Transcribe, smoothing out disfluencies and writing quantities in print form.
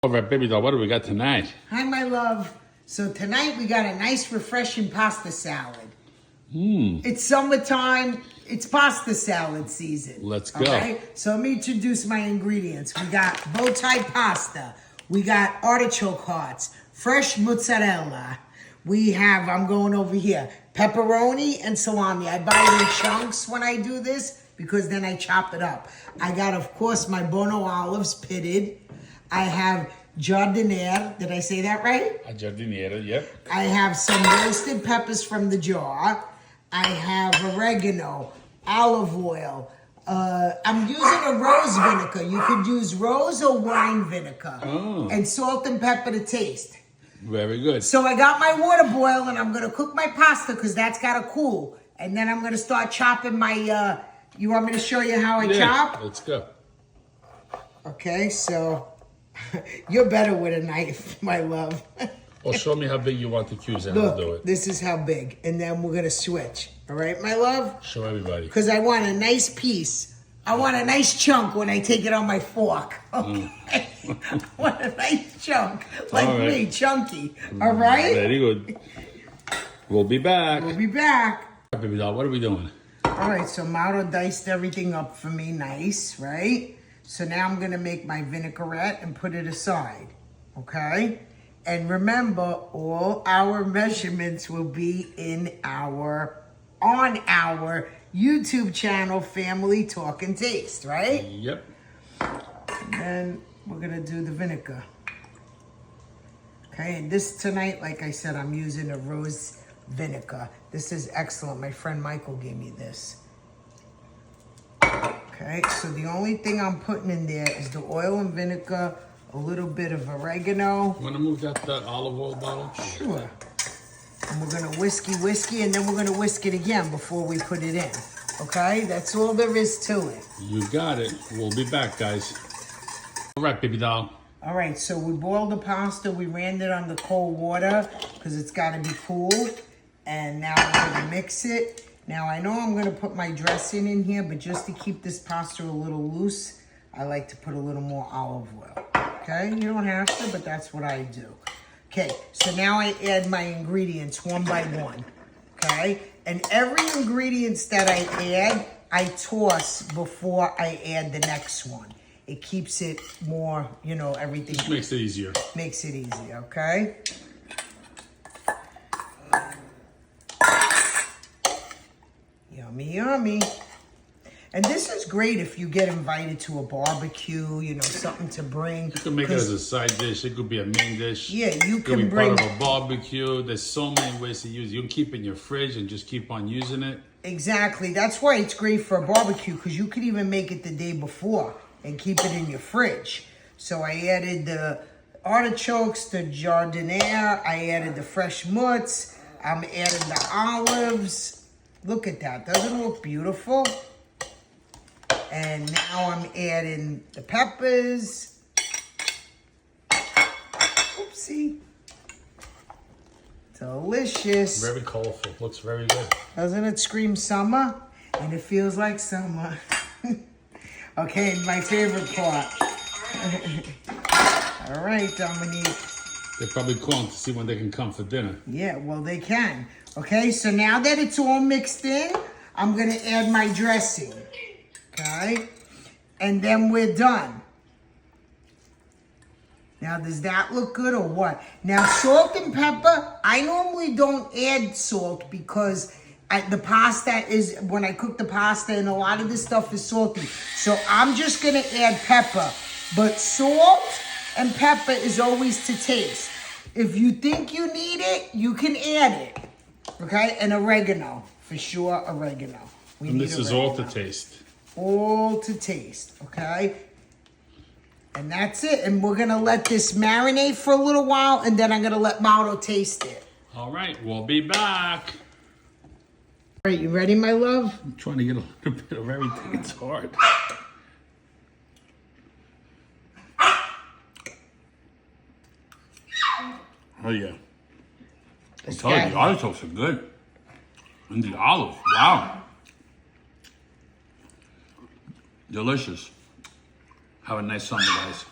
All right, baby doll, what do we got tonight? Hi, my love. So tonight we got a nice, refreshing pasta salad. It's summertime. It's pasta salad season. Let's go. Okay? So let me introduce my ingredients. We got bowtie pasta. We got artichoke hearts, fresh mozzarella. We have, I'm going over here, pepperoni and salami. I buy it in chunks when I do this because then I chop it up. I got, of course, my Bono olives pitted. I have Giardiniera. Did I say that right? Giardiniera, yep. I have some roasted peppers from the jar. I have oregano, olive oil. I'm using a rose vinegar. You could use rose or wine vinegar. Oh. And salt and pepper to taste. Very good. So I got my water boiling. I'm going to cook my pasta because that's got to cool. And then I'm going to start chopping my... you want me to show you how I chop? Let's go. Okay, so... You're better with a knife, my love. Well, show me how big you want the cubes and I'll do Look, it. this is how big. And then we're going to switch. All right, my love? Show everybody. Because I want a nice piece. I want a nice chunk when I take it on my fork. Okay? I want a nice chunk. Like me, chunky. All right? Very good. We'll be back. We'll be back. All right, baby doll, what are we doing? All right, so Mauro diced everything up for me nice, right? So now I'm going to make my vinaigrette and put it aside, okay? And remember, all our measurements will be on our YouTube channel, Family Talk and Taste, right? Yep. And then we're going to do the vinegar. Okay, and this tonight, like I said, I'm using a rose vinegar. This is excellent. My friend Michael gave me this. Okay, so the only thing I'm putting in there is the oil and vinegar, a little bit of oregano. Want to move that olive oil bottle? Sure. And we're going to whiskey, and then we're going to whisk it again before we put it in. Okay, that's all there is to it. You got it. We'll be back, guys. All right, baby doll. All right, so we boiled the pasta. We ran it under cold water because it's got to be cool. And now we're going to mix it. Now, I know I'm going to put my dressing in here, but just to keep this pasta a little loose, I like to put a little more olive oil. Okay? You don't have to, but that's what I do. Okay, so now I add my ingredients one by one. Okay? And every ingredients that I add, I toss before I add the next one. It keeps it more, you know, everything. Just makes it easier. Makes it easier, okay? Yummy, yummy. And this is great if you get invited to a barbecue, you know, something to bring. You can make it as a side dish. It could be a main dish. Yeah, you It could can be bring... part of a barbecue. There's so many ways to use it. You can keep it in your fridge and just keep on using it. Exactly. That's why it's great for a barbecue, because you could even make it the day before and keep it in your fridge. So I added the artichokes, the Giardiniera. I added the fresh mutts. I'm adding the olives. Look at that. Doesn't it look beautiful? And now I'm adding the peppers. Oopsie. Delicious. Very colorful. Looks very good. Doesn't it scream summer? And it feels like summer. Okay, my favorite part. All right, Dominique. They're probably calling to see when they can come for dinner. Yeah, well, they can. Okay, so now that it's all mixed in, I'm going to add my dressing. Okay? And then we're done. Now, does that look good or what? Now, salt and pepper, I normally don't add salt because the pasta is, when I cook the pasta, and a lot of this stuff is salty. So I'm just going to add pepper. But salt and pepper is always to taste. If you think you need it, you can add it. Okay? And oregano. For sure, oregano. And this is all to taste. All to taste, okay? And that's it. And we're going to let this marinate for a little while, and then I'm going to let Mauro taste it. All right, we'll be back. All right, you ready, my love? I'm trying to get a little bit of everything. It's hard. Oh, yeah. I tell you, the artichokes are good. And the olives, wow. Delicious. Have a nice summer, guys.